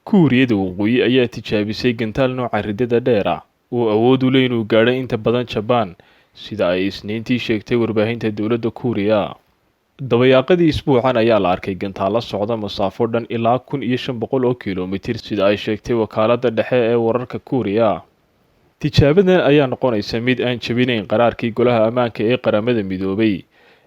kuuriyada waqooyi ayaa tijaabisay gantaal nooca ridada dheer ah oo awood u leh inuu gaadho inta badan Japan sida ay isniintii sheegtay warbaahinta dowladda Kuuriya. dabayaaqadii isbuucan ayaa la arkay gantaal la socda masaafo dhan ilaa 1500 oo kiiloomitir sida ay sheegtay wakaaladda dhexe ee wararka Kuuriya. tijaabadan ayaa noqonaysa mid aan jabinayn qaraarkii golaha ammaanka ee qaramada midoobay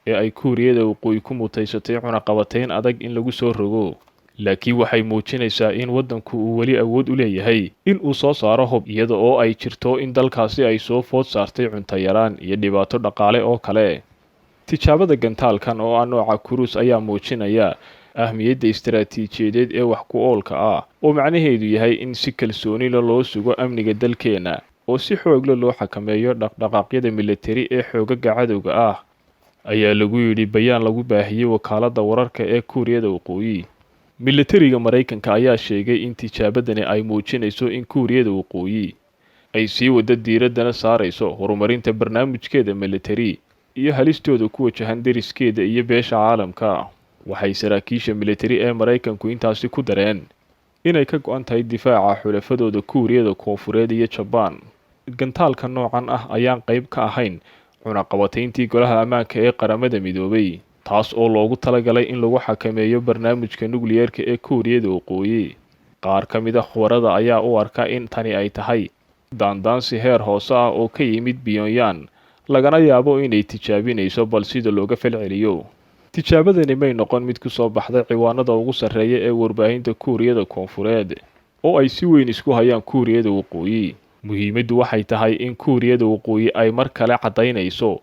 ee ay Kuuriyada waqooyi ku mutaysatay cunaqabatayn adag in lagu soo rogo, laakiin waxay muujinaysaa in waddanku uu weli awood u leeyahay in uu soo saaro hub iyada oo ay jirto in dalkaasi ay soo food saartay cunto yaraan iyo dhibaato dhaqaale oo kale. tijaabada gantaalkan oo ah nooca cruise ayaa muujinaya ahmiyadda istiraatiijiyadeed ee wax ku oolka ah oo macnaheedu yahay in si kalsooni loo sugo amniga dalkeena oo si xoog leh loo xakameeyo dhaqdhaqaaqyada militari ee xoogaga cadowga ah, ayaa lagu yidhi bayaan lagu baahiyey wakaaladda wararka ee Kuuriyada waqooyi. militariga Mareykanka ayaa sheegay in tijaabadani ay muujinayso in Kuuriyada waqooyi ay sii wada diiradana saarayso horumarinta barnaamijkeeda militari iyo halistooda ku wajahan deriskeeda iyo beesha caalamka. waxay saraakiisha militari ee Mareykanku intaasi ku dareen inay ka go'an tahay difaaca xulafadooda Kuuriyada Koonfureed iyo Japan. gantaalka noocan ah ayaan qayb ka ahayn cunaqabatayntii golaha ammaanka ee qaramada midoobay, taas oo loogu talagalay in lagu xakameeyo barnaamijka nukliyeerka ee Kuuriyada waqooyi. qaar ka mid ah khubarada ayaa u arka in tani ay tahay daandaansi heer hoose ah oo ka yimid Pyongyang, lagana yaabo inay tijaabinayso bal sida looga falceliyo. tijaabadani may noqon mid ku soo baxday ciwaanada ugu sarreeya ee warbaahinta Kuuriyada Koonfureed oo ay si weyn isku hayaan Kuuriyada waqooyi. muhiimaddu waxay tahay in Kuuriyada waqooyi ay mar kale cadaynayso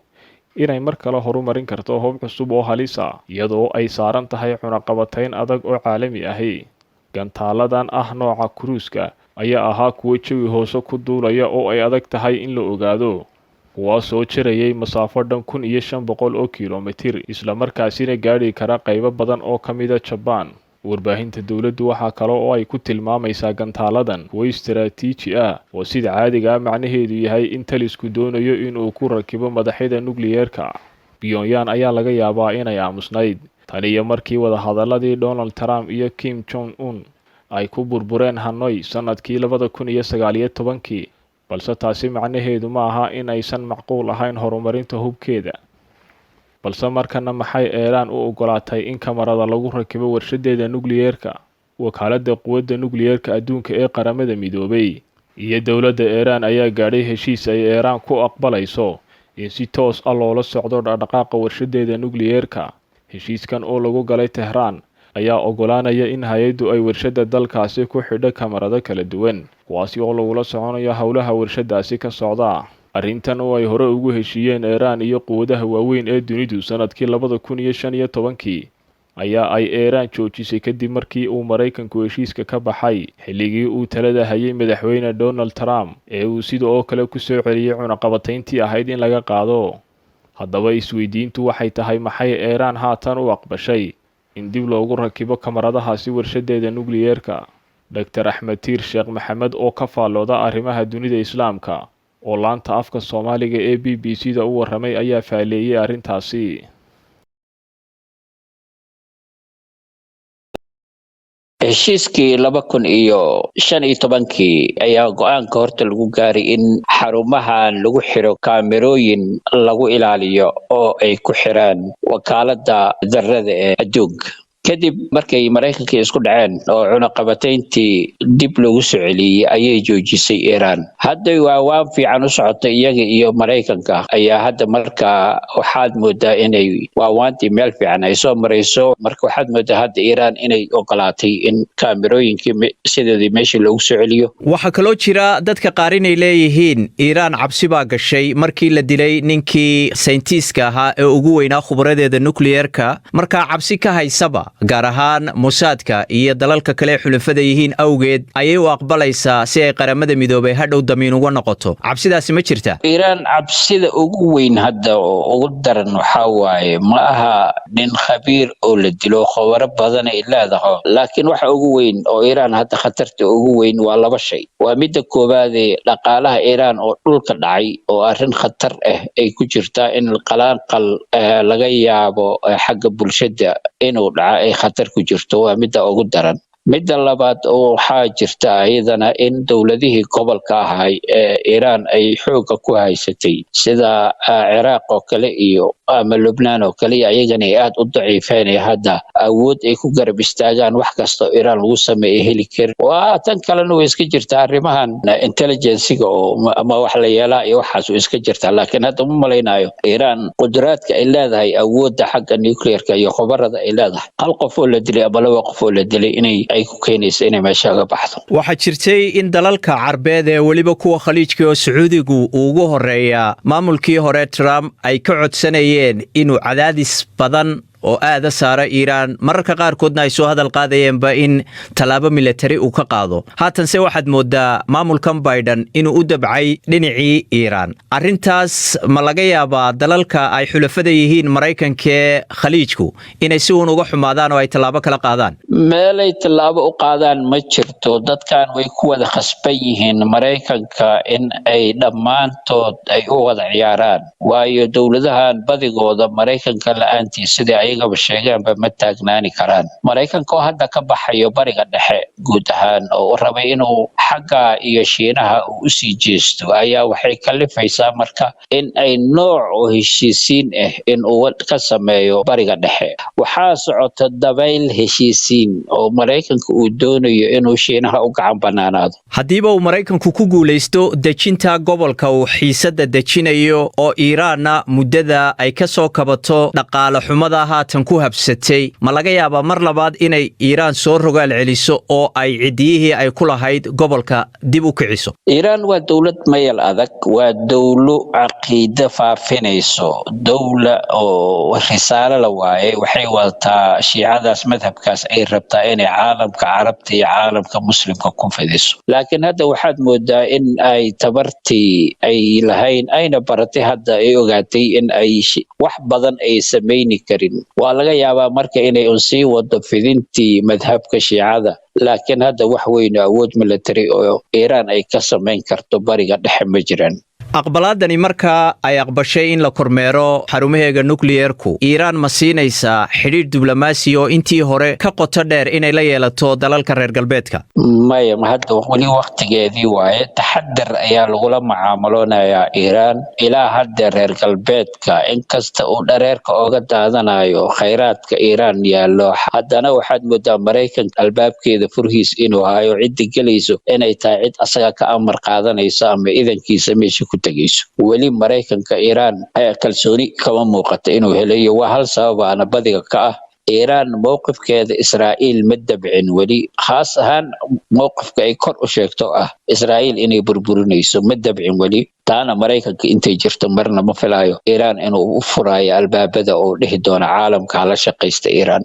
inay mar kale horumarin karto hub cusub oo halis ah iyadoo ay saaran tahay cunaqabatayn adag oo caalami ahi. gantaaladan ah nooca cruise-ka ayaa ahaa kuwo jawi hoose ku duulaya oo ay adag tahay in la ogaado, kuwaasoo jirayay masaafo dhan 1500 oo kiiloomitir isla markaasina gaadhi kara qaybo badan oo ka mid ah Japan. warbaahinta dowladdu waxaa kale oo ay ku tilmaamaysaa gantaaladan kuwo istiraatiiji ah oo sida caadiga ah macnaheedu yahay in talisku doonayo inuu ku rakibo madaxyada nukliyeerka. Pyongyang ayaa laga yaabaa inay aamusnayd tan iyo markii wadahadaladii Donald Trump iyo Kim Jong-un ay ku burbureen Hanoi sanadkii 2019, balse taasi macnaheedu ma aha in aysan macquul ahayn horumarinta hubkeeda. balse markana maxay Iran u ogolaatay in kamarada lagu rakibo warshadeeda nukliyeerka? wakaaladda quwadda nukliyeerka adduunka ee qaramada midoobay iyo dowladda Iran ayaa gaadhay heshiis ay Iran ku aqbalayso in si toos ah loola socdo dhaqdhaqaaqa warshadeeda nukliyeerka. heshiiskan oo lagu galay Tehran ayaa ogolaanaya in hay'addu ay warshada dalkaasi ku xidho kamarada kala duwan kuwaasi oo lagula soconayo howlaha warshadaasi ka socda. arrintan oo ay hore ugu heshiiyeen Iran iyo quwadaha waaweyn ee dunidu sanadkii 2015 ayaa ay Iran joojisay kadib markii uu Mareykanku heshiiska ka baxay xilligii uu talada hayay madaxweyne Donald Trump ee uu sidoo kale ku soo celiyay cunaqabatayntii ahayd in laga qaado. haddaba isweydiintu waxay tahay maxay Iran haatan u aqbashay in dib loogu rakibo kamaradahaasi warshadeeda nukliyeerka? Dr. Axmed Tiir Sheekh Maxamed oo ka faallooda arrimaha dunida Islaamka oo laanta afka Soomaaliga ee BBC-da u warramay ayaa faaleeyay arrintaasi. heshiiskii 2015 ayaa go'aanka horta lagu gaaray in xarumaha lagu xiro kaamirooyin lagu ilaaliyo oo ay ku xiraan wakaaladda darrada ee adduunka. kadib markay Mareykanka isku dhaceen oo cunaqabatayntii dib lagu soo celiyay ayay joojisay Iran. hadda waa fiican u socotay iyaga iyo Mareykanka ayaa hadda markaa waxaad moodaa inay waawaantii meel fiican ay soo marayso. marka waxaad moodaa hadda Iran inay ogolaatay in kaamirooyinkii sideedii meeshii loogu soo celiyo. waxaa kaloo jira dadka qaar inay leeyihiin Iran cabsi baa gashay markii la dilay ninkii saynistiska ahaa ee ugu weynaa khubaradeeda nukliyeerka, markaa cabsi ka haysaba gaar ahaan Mossadka iyo dalalka kale xulafada yihiin awgeed ayay u aqbalaysaa si ay qaramada midoobay hadhow damiin uga noqoto. Cabsidaasi ma jirta? Iiraan cabsida ugu weyn hadda oo ugu daran waxa waaye ma aha nin khabiir oo la dilo khawaro badan ay leedahay, laakiin waxa ugu weyn oo Iiraan hadda khatarta ugu weyn waa laba shay. Waa midda koowaad ee dhaqaalaha Iiraan oo dhulka dhacay oo arrin khatar ah ay ku jirtaa in qalaanqal laga yaabo xagga bulshada inuu dhaco ay khatar ku jirto. Waa midda ugu daran. midda labaad oo waxaa jirta ayadana in dowladihii gobolka ahay ee Iiraan ay xooga ku haysatay sida Ciraaq oo kale iyo ama Lebanon oo kale ayagana aad u daciifeen hadda awood ay ku garab istaagaan wax kasta Iiraan lagu sameeyo heli kar. Waa tan kalena way iska jirtaa arrimahan intelligence-ga oo ama wax la yeelaa iyo waxaas way iska jirtaa, laakiin hadda ma malaynayo Iiraan qudraadka ay leedahay awoodda xagga nuclear-ka iyo khabarada ay leedahay hal qof oo la dilay ama laba qof oo la dilay inay ay ku keenayso inay meesha ka baxdo. Waxaa jirtay in dalalka Carbeed ee waliba kuwa Khaliijka oo Sacuudigu ugu horeeya maamulkii hore Trump ay ka codsanayeen inuu cadaadis badan oo aada saara Iiraan, mararka qaarkoodna ay soo hadal qaadayeenba in talaabo military uu ka qaado. Haatanse waxaad moodaa maamulkan Biden inuu u dabcay dhinacii Iiraan. Arrintaas ma laga yaabaa dalalka ay xulafada yihiin Maraykanka Khaliijku inay si uun uga xumaadaan oo ay talaabo kala qaadaan? Meelay talaabo u qaadaan ma jirto. Dadkan way ku wada khasban yihiin Maraykanka in ay dhammaantood ay u wada ciyaaraan, waayo dowladahan badigooda Maraykanka la'aantiisa sida ayagaba sheegaanba ma taagnaani karaan. Maraykanka oo hadda ka baxayo bariga dhexe guud ahaan oo rabay inuu xagga iyo Shiinaha u sii jeesto ayaa waxay kalifaysaa marka in ay nooc oo heshiisiin ah in uu ka sameeyo bariga dhexe. Waxaa socota dabayl heshiisiin oo Maraykanka uu doonayo inuu Shiinaha u gacan banaanaado. Haddiiba uu Maraykanku ku guuleysto dejinta gobolka uu xiisada dejinayo oo Iiraanna muddada ay ka soo kabato dhaqaale xumada haatan ku habsatay, ma laga yaabaa mar labaad inay Iiraan soo rogaal celiso oo ay cidiyihii ay ku lahayd gobolka dib u kiciso? Iiraan waa dowlad mayal adag, waa dowlo caqiida faafinayso, dowla oo risaalo la waaye. Waxay wadataa shiicadaas madhabkaas ay rabtaa inay caalamka carabta iyo caalamka muslimka ku fidiso. Laakiin hadda waxaad moodaa in ay tabartii ay lahayn ayna baratay hadda ay ogaatay in ay wax badan ay samayni karin. Waa laga yaabaa marka inay sii wado fidintii madhabka shiicada, laakiin hadda wax weyn awood military oo Iiraan ay ka samayn karto bariga dhexe ma jiraan. Aqbalaadani marka ay aqbashay in la kormeero xarumaheega nuclear-ku, Iiraan ma siinaysaa xiriir diblomaasi oo intii hore ka qoto dheer inay la yeelato dalalka reer galbeedka? Maya, ma hadda wali waqtigeedii waaye. Taxadar ayaa lagula macaamiloonayaa Iiraan. Ilaa hadda reer galbeedka inkasta uu dhareerka ooga daadanayo khayraadka Iiraan yaallo, haddana waxaad moodaa Maraykanka albaabkeeda furhiis inuu hayo cidda gelayso inay tahay cid asaga ka amar qaadanaysa ama idankiisa meesha ku tagayso. Weli Maraykanka Iiraan kalsooni kama muuqato inuu helayo. Waa hal sababaana badiga ka ah Iiraan mowqifkeeda Israa'iil ma dabcin weli, khaas ahaan mowqifka ay kor u sheegto ah Israa'iil inay burburinayso ma dabcin weli. taana Maraykanka intay jirto marna ma filayo Iiraan inuu u furayo albaabada oo dhihi doona caalamka la shaqeysta Iiraan.